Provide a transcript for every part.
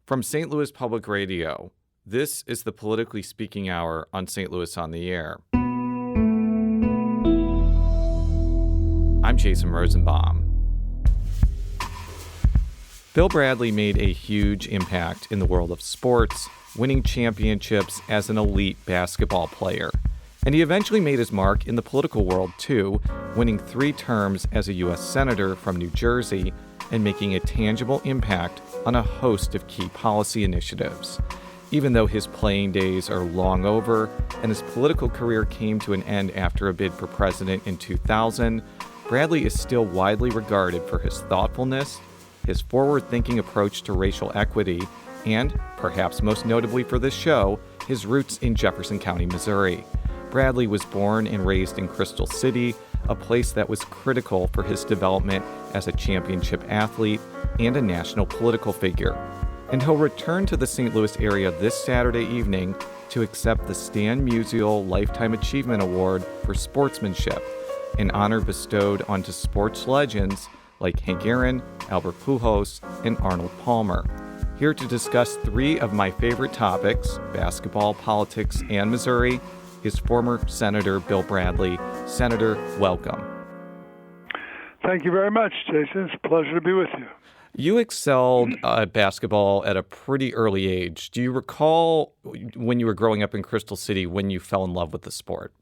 From St. Louis Public Radio, this is the Politically Speaking Hour on St. Louis on the Air. I'm Jason Rosenbaum. Bill Bradley made a huge impact in the world of sports, winning championships as an elite basketball player. And he eventually made his mark in the political world, too, winning 3 terms as a U.S. Senator from New Jersey and making a tangible impact on a host of key policy initiatives. Even though his playing days are long over and his political career came to an end after a bid for president in 2000, Bradley is still widely regarded for his thoughtfulness, his forward-thinking approach to racial equity, and, perhaps most notably for this show, his roots in Jefferson County, Missouri. Bradley was born and raised in Crystal City, a place that was critical for his development as a championship athlete and a national political figure. And he'll return to the St. Louis area this Saturday evening to accept the Stan Musial Lifetime Achievement Award for Sportsmanship, an honor bestowed onto sports legends like Hank Aaron, Albert Pujols, and Arnold Palmer. Here to discuss 3 of my favorite topics, basketball, politics, and Missouri, is former Senator Bill Bradley. Senator, welcome. Thank you very much, Jason. It's a pleasure to be with you. You excelled at basketball at a pretty early age. Do you recall when you were growing up in Crystal City when you fell in love with the sport?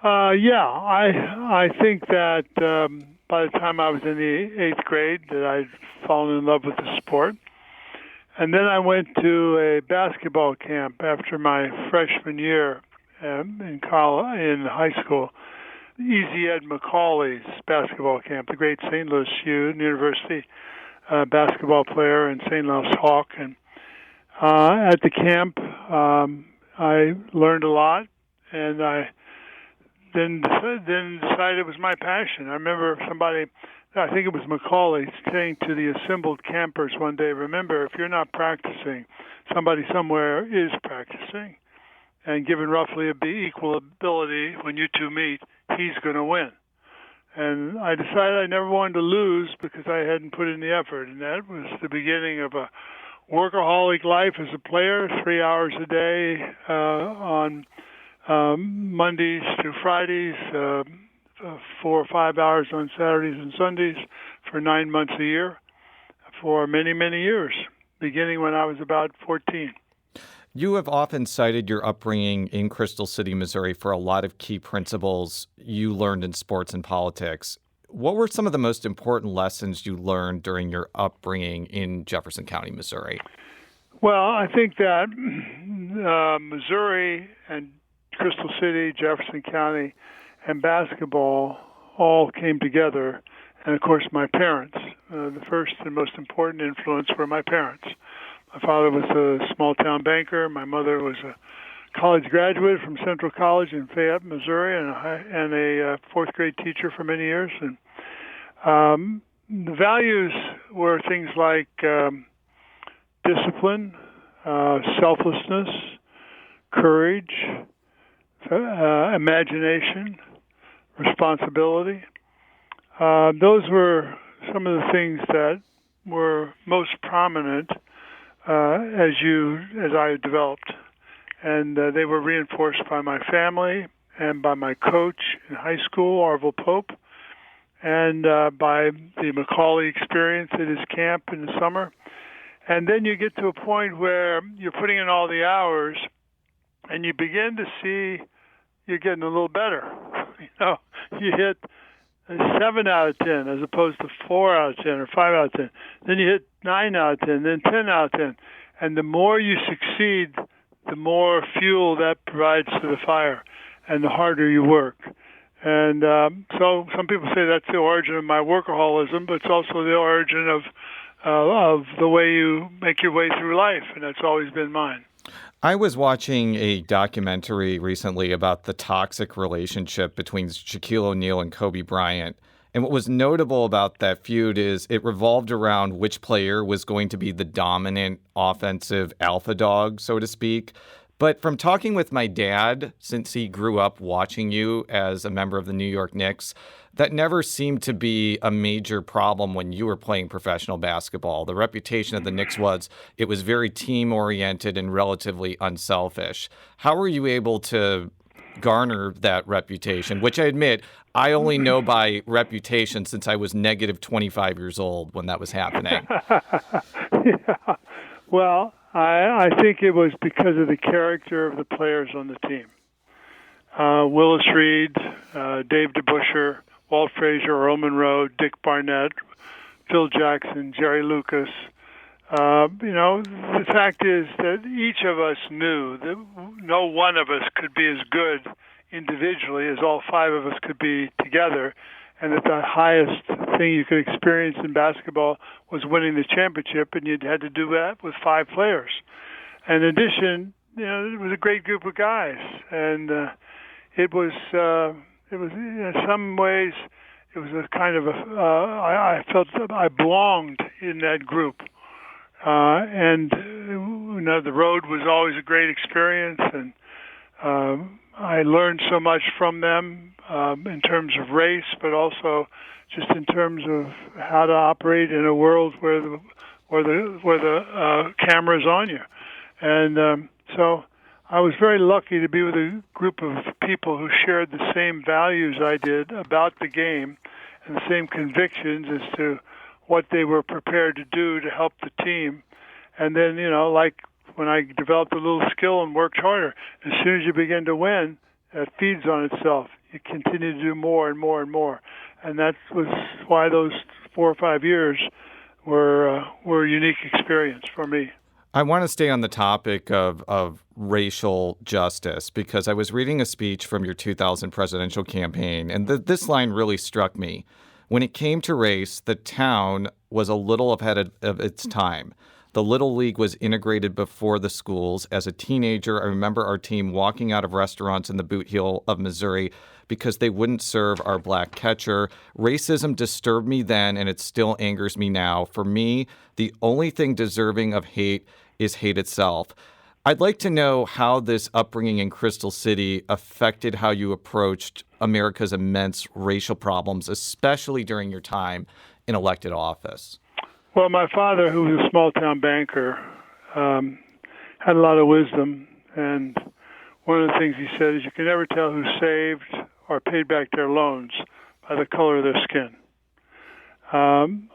Yeah, I think that by the time I was in the 8th grade that I'd fallen in love with the sport. And then I went to a basketball camp after my freshman year in high school. Easy Ed Macaulay's basketball camp, the great St. Louis University basketball player and St. Louis Hawk. And at the camp, I learned a lot, and I then decided it was my passion. I remember somebody, I think it was Macaulay, saying to the assembled campers one day, remember, if you're not practicing, somebody somewhere is practicing. And given roughly equal ability, when you two meet, he's going to win. And I decided I never wanted to lose because I hadn't put in the effort. And that was the beginning of a workaholic life as a player, 3 hours a day on Mondays through Fridays, 4 or 5 hours on Saturdays and Sundays for 9 months a year for many, many years, beginning when I was about 14. You have often cited your upbringing in Crystal City, Missouri for a lot of key principles you learned in sports and politics. What were some of the most important lessons you learned during your upbringing in Jefferson County, Missouri? Well, I think that Missouri and Crystal City, Jefferson County, and basketball all came together. And, of course, my parents. The first and most important influence were my parents. My father was a small-town banker. My mother was a college graduate from Central College in Fayette, Missouri, and a fourth-grade teacher for many years. And the values were things like discipline, selflessness, courage, imagination, responsibility. Those were some of the things that were most prominent as I developed. And they were reinforced by my family and by my coach in high school, Orville Pope, and by the Macaulay experience at his camp in the summer. And then you get to a point where you're putting in all the hours and you begin to see you're getting a little better. You hit a 7 out of 10 as opposed to 4 out of 10 or 5 out of 10. Then you hit 9 out of 10, then 10 out of 10. And the more you succeed, the more fuel that provides to the fire and the harder you work. And so some people say that's the origin of my workaholism, but it's also the origin of the way you make your way through life, and that's always been mine. I was watching a documentary recently about the toxic relationship between Shaquille O'Neal and Kobe Bryant. And what was notable about that feud is it revolved around which player was going to be the dominant offensive alpha dog, so to speak. But from talking with my dad, since he grew up watching you as a member of the New York Knicks, that never seemed to be a major problem when you were playing professional basketball. The reputation of the Knicks was it was very team-oriented and relatively unselfish. How were you able to garner that reputation, which I admit I only know by reputation since I was negative 25 years old when that was happening? Yeah. Well, I think it was because of the character of the players on the team. Willis Reed, Dave DeBuscher, Walt Frazier, Earl Monroe, Dick Barnett, Phil Jackson, Jerry Lucas. The fact is that each of us knew that no one of us could be as good individually as all five of us could be together, and that the highest thing you could experience in basketball was winning the championship, and you had to do that with five players. And in addition, it was a great group of guys, and it was in some ways it was a kind of I felt that I belonged in that group. And the road was always a great experience, and I learned so much from them in terms of race, but also just in terms of how to operate in a world where the camera's on you. And so I was very lucky to be with a group of people who shared the same values I did about the game and the same convictions as to what they were prepared to do to help the team. And then, like when I developed a little skill and worked harder, as soon as you begin to win, it feeds on itself. You continue to do more and more and more. And that was why those 4 or 5 years were a unique experience for me. I want to stay on the topic of racial justice because I was reading a speech from your 2000 presidential campaign, and this line really struck me. When it came to race, the town was a little ahead of its time. The Little League was integrated before the schools. As a teenager, I remember our team walking out of restaurants in the Boot Heel of Missouri because they wouldn't serve our black catcher. Racism disturbed me then, and it still angers me now. For me, the only thing deserving of hate is hate itself. I'd like to know how this upbringing in Crystal City affected how you approached America's immense racial problems, especially during your time in elected office. Well, my father, who was a small-town banker, had a lot of wisdom, and one of the things he said is you can never tell who saved or paid back their loans by the color of their skin.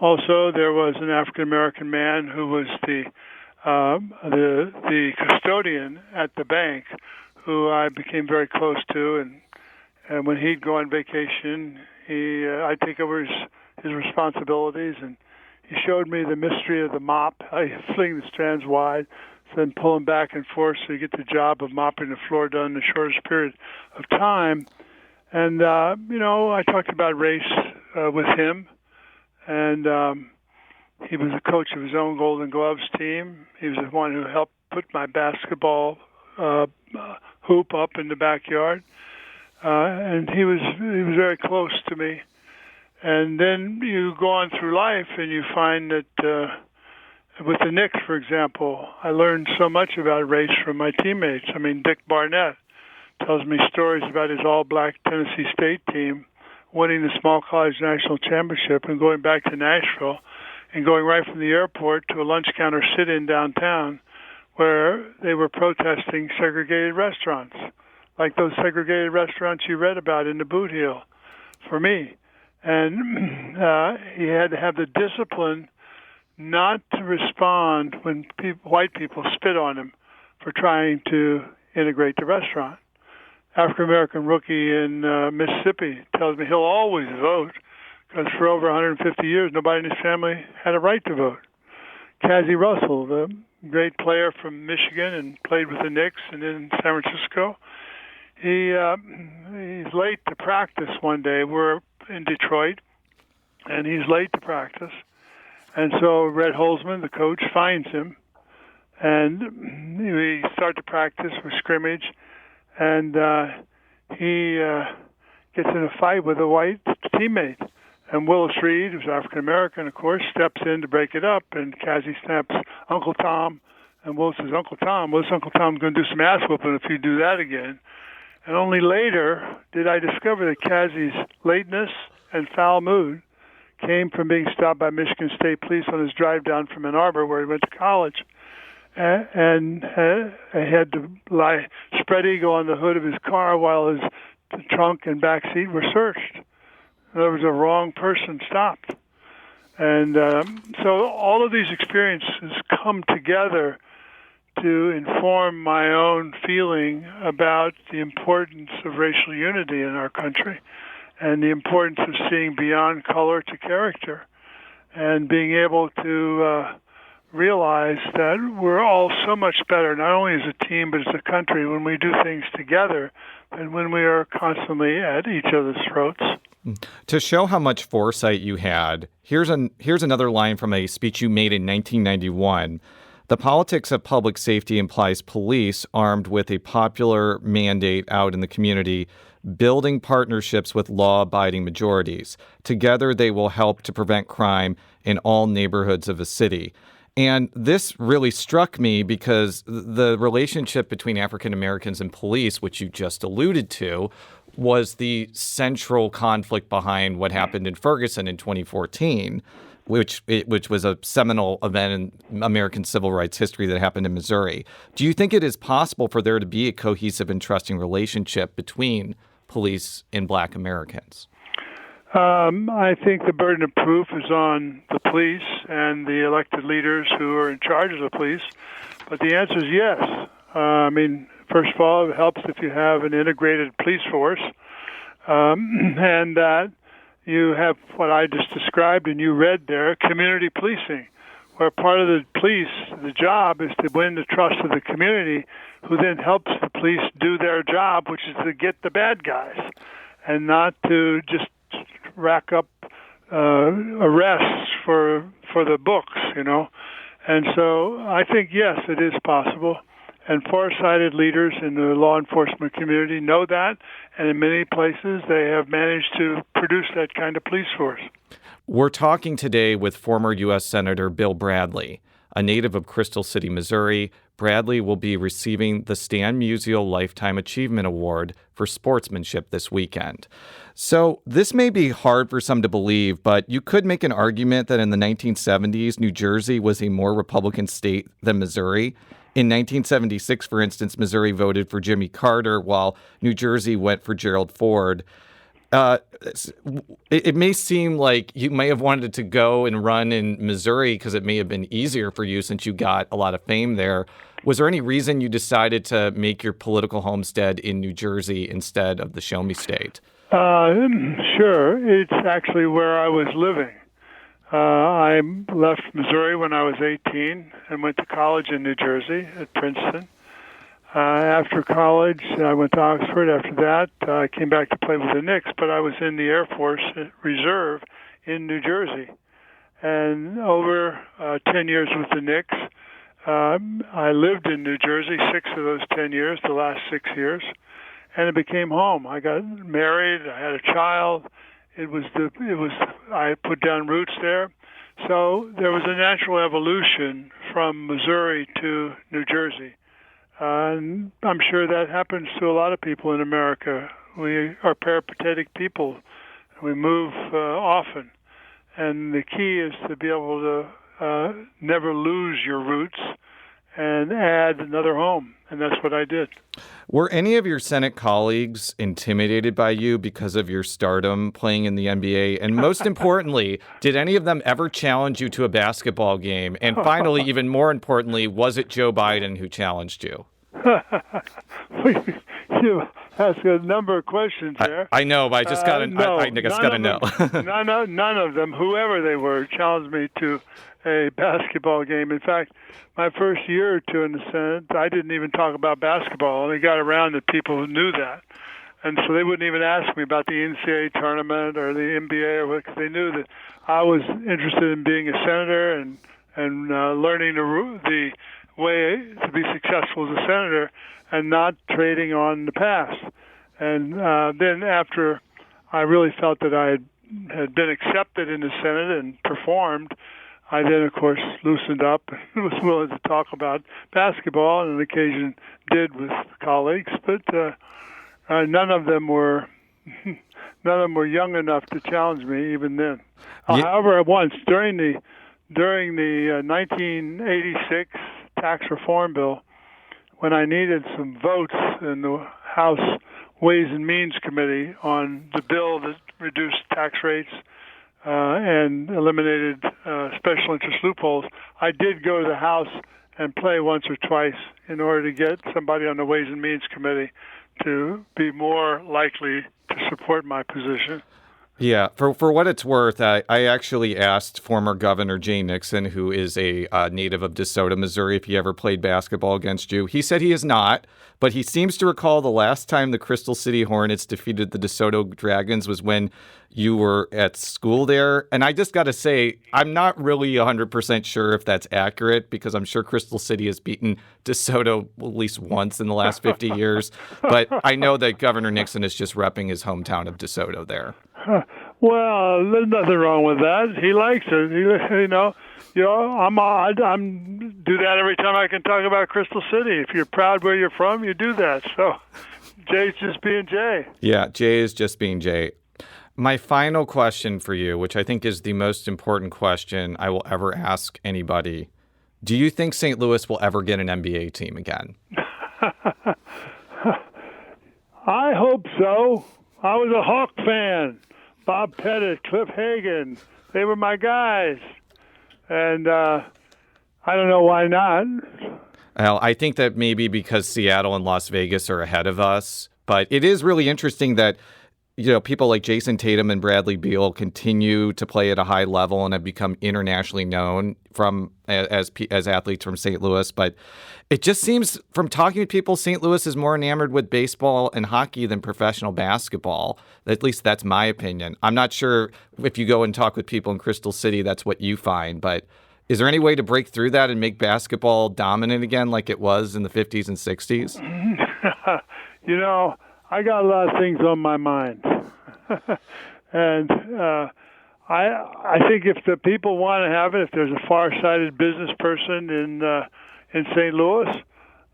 Also, there was an African-American man who was the custodian at the bank, who I became very close to, and when he'd go on vacation, I'd take over his responsibilities, and he showed me the mystery of the mop, how you fling the strands wide, then pull them back and forth so you get the job of mopping the floor done in the shortest period of time. And, I talked about race with him, and he was a coach of his own Golden Gloves team. He was the one who helped put my basketball hoop up in the backyard, and he was very close to me. And then you go on through life and you find that with the Knicks, for example, I learned so much about race from my teammates. I mean, Dick Barnett tells me stories about his all-black Tennessee State team winning the small college national championship and going back to Nashville and going right from the airport to a lunch counter sit-in downtown where they were protesting segregated restaurants, like those segregated restaurants you read about in the Boot Heel for me. And he had to have the discipline not to respond when white people spit on him for trying to integrate the restaurant. African-American rookie in Mississippi tells me he'll always vote because for over 150 years, nobody in his family had a right to vote. Cassie Russell, the great player from Michigan and played with the Knicks and in San Francisco, he's late to practice one day. We're in Detroit, and he's late to practice. And so Red Holzman, the coach, finds him, and we start to practice for scrimmage, and he gets in a fight with a white teammate. And Willis Reed, who's African-American, of course, steps in to break it up, and Cassie snaps Uncle Tom And Will says, Uncle Tom, what's Uncle Tom going to do some ass whooping if you do that again? And only later did I discover that Kazi's lateness and foul mood came from being stopped by Michigan State Police on his drive down from Ann Arbor, where he went to college. And I had to lie spread eagle on the hood of his car while his trunk and back seat were searched. There was a wrong person stopped. And so all of these experiences come together to inform my own feeling about the importance of racial unity in our country and the importance of seeing beyond color to character and being able to realize that we're all so much better, not only as a team, but as a country, when we do things together than when we are constantly at each other's throats. To show how much foresight you had, here's another line from a speech you made in 1991. The politics of public safety implies police armed with a popular mandate out in the community, building partnerships with law-abiding majorities. Together, they will help to prevent crime in all neighborhoods of a city. And this really struck me because the relationship between African Americans and police, which you just alluded to, was the central conflict behind what happened in Ferguson in 2014, which was a seminal event in American civil rights history that happened in Missouri. Do you think it is possible for there to be a cohesive and trusting relationship between police and Black Americans? I think the burden of proof is on the police and the elected leaders who are in charge of the police. But the answer is yes. First of all, it helps if you have an integrated police force and that you have what I just described and you read there, community policing, where part of the police, the job is to win the trust of the community, who then helps the police do their job, which is to get the bad guys and not to just rack up arrests for the books, And so I think, yes, it is possible. And farsighted leaders in the law enforcement community know that, and in many places they have managed to produce that kind of police force. We're talking today with former U.S. Senator Bill Bradley, a native of Crystal City, Missouri. Bradley will be receiving the Stan Musial Lifetime Achievement Award for sportsmanship this weekend. So this may be hard for some to believe, but you could make an argument that in the 1970s, New Jersey was a more Republican state than Missouri. In 1976, for instance, Missouri voted for Jimmy Carter while New Jersey went for Gerald Ford. It may seem like you may have wanted to go and run in Missouri because it may have been easier for you since you got a lot of fame there. Was there any reason you decided to make your political homestead in New Jersey instead of the Show Me State? Sure. It's actually where I was living. I left Missouri when I was 18 and went to college in New Jersey at Princeton. After college, I went to Oxford. After that, I came back to play with the Knicks, but I was in the Air Force Reserve in New Jersey. And over 10 years with the Knicks, I lived in New Jersey 6 of those 10 years, the last 6 years, and it became home. I got married. I had a child. I put down roots there. So there was a natural evolution from Missouri to New Jersey. And I'm sure that happens to a lot of people in America. We are peripatetic people. We move often. And the key is to be able to never lose your roots and add another home. And that's what I did. Were any of your Senate colleagues intimidated by you because of your stardom playing in the NBA? And most importantly, did any of them ever challenge you to a basketball game? And finally, even more importantly, was it Joe Biden who challenged you? You asked a number of questions there. I know, but I just got to know. None of them, whoever they were, challenged me to a basketball game. In fact, my first year or two in the Senate, I didn't even talk about basketball. And it got around that people who knew that. And so they wouldn't even ask me about the NCAA tournament or the NBA or what, because they knew that I was interested in being a senator and learning the way to be successful as a senator and not trading on the past. And then after I really felt that I had been accepted in the Senate and performed, I then, of course, loosened up and was willing to talk about basketball, and on occasion did with colleagues, but none of them were young enough to challenge me even then. However, once during the 1986 tax reform bill, when I needed some votes in the House Ways and Means Committee on the bill that reduced tax rates and eliminated special interest loopholes, I did go to the House and play once or twice in order to get somebody on the Ways and Means Committee to be more likely to support my position. Yeah, for what it's worth, I actually asked former Governor Jay Nixon, who is a native of DeSoto, Missouri, if he ever played basketball against you. He said he has not, but he seems to recall the last time the Crystal City Hornets defeated the DeSoto Dragons was when you were at school there. And I just got to say, I'm not really 100% sure if that's accurate, because I'm sure Crystal City has beaten DeSoto at least once in the last 50 years. But I know that Governor Nixon is just repping his hometown of DeSoto there. Well, there's nothing wrong with that. He likes it. I'm do that every time I can talk about Crystal City. If you're proud where you're from, you do that. So Jay's just being Jay. Yeah, Jay is just being Jay. My final question for you, which I think is the most important question I will ever ask anybody. Do you think St. Louis will ever get an NBA team again? I hope so. I was a Hawk fan. Bob Pettit, Cliff Hagan, they were my guys. And I don't know why not. Well, I think that maybe because Seattle and Las Vegas are ahead of us. But it is really interesting that, people like Jason Tatum and Bradley Beal continue to play at a high level and have become internationally known as athletes from St. Louis. But it just seems, from talking to people, St. Louis is more enamored with baseball and hockey than professional basketball. At least that's my opinion. I'm not sure if you go and talk with people in Crystal City, that's what you find. But is there any way to break through that and make basketball dominant again like it was in the 50s and 60s? I got a lot of things on my mind. And I think if the people want to have it, if there's a far-sighted business person in St. Louis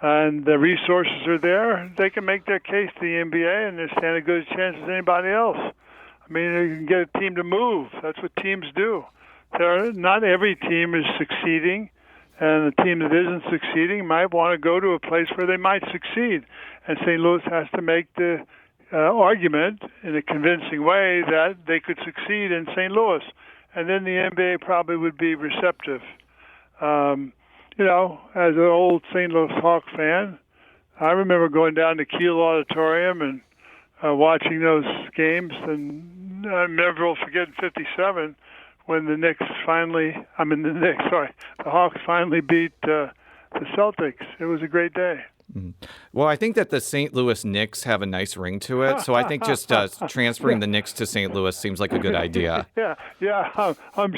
and the resources are there, they can make their case to the NBA and they stand a good chance as anybody else. I mean, you can get a team to move. That's what teams do. Not every team is succeeding, and a team that isn't succeeding might want to go to a place where they might succeed. And St. Louis has to make the argument in a convincing way that they could succeed in St. Louis. And then the NBA probably would be receptive. As an old St. Louis Hawk fan, I remember going down to Kiel Auditorium and watching those games. And I never will forget in 57 when the Hawks finally beat the Celtics. It was a great day. Well, I think that the St. Louis Knicks have a nice ring to it, so I think just transferring the Knicks to St. Louis seems like a good idea. Yeah, I'm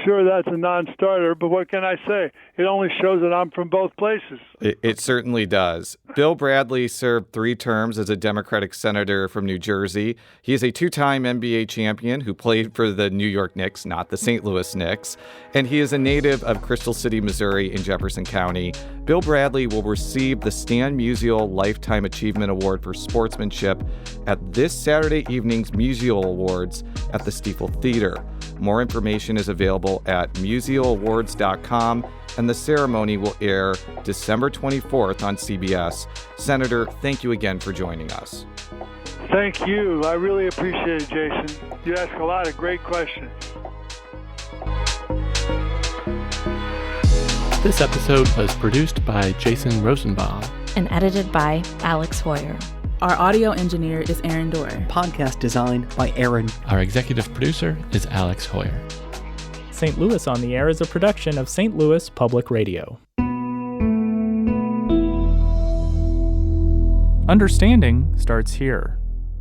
sure that's a non-starter, but what can I say? It only shows that I'm from both places. It certainly does. Bill Bradley served 3 terms as a Democratic senator from New Jersey. He is a 2-time NBA champion who played for the New York Knicks, not the St. Louis Knicks, and he is a native of Crystal City, Missouri in Jefferson County. Bill Bradley will receive the Stan Musial Lifetime Achievement Award for Sportsmanship at this Saturday evening's Musial Awards at the Stiefel Theater. More information is available at musialawards.com, and the ceremony will air December 24th on CBS. Senator, thank you again for joining us. Thank you. I really appreciate it, Jason. You ask a lot of great questions. This episode was produced by Jason Rosenbaum and edited by Alex Hoyer. Our audio engineer is Aaron Dorr. Podcast designed by Aaron. Our executive producer is Alex Hoyer. St. Louis on the Air is a production of St. Louis Public Radio. Understanding starts here.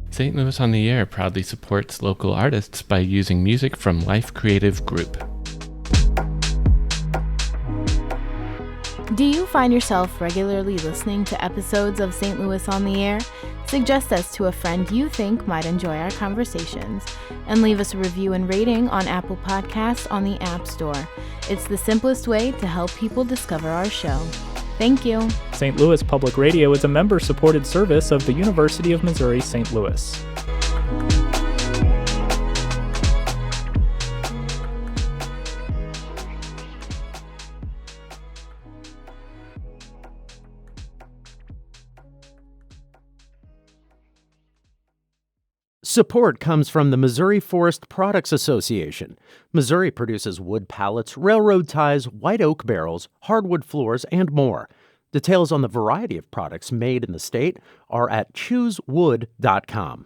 St. Louis on the Air proudly supports local artists by using music from Life Creative Group. Do you find yourself regularly listening to episodes of St. Louis on the Air? Suggest us to a friend you think might enjoy our conversations, and leave us a review and rating on Apple Podcasts on the App Store. It's the simplest way to help people discover our show. Thank you. St. Louis Public Radio is a member-supported service of the University of Missouri St. Louis. Support comes from the Missouri Forest Products Association. Missouri produces wood pallets, railroad ties, white oak barrels, hardwood floors, and more. Details on the variety of products made in the state are at choosewood.com.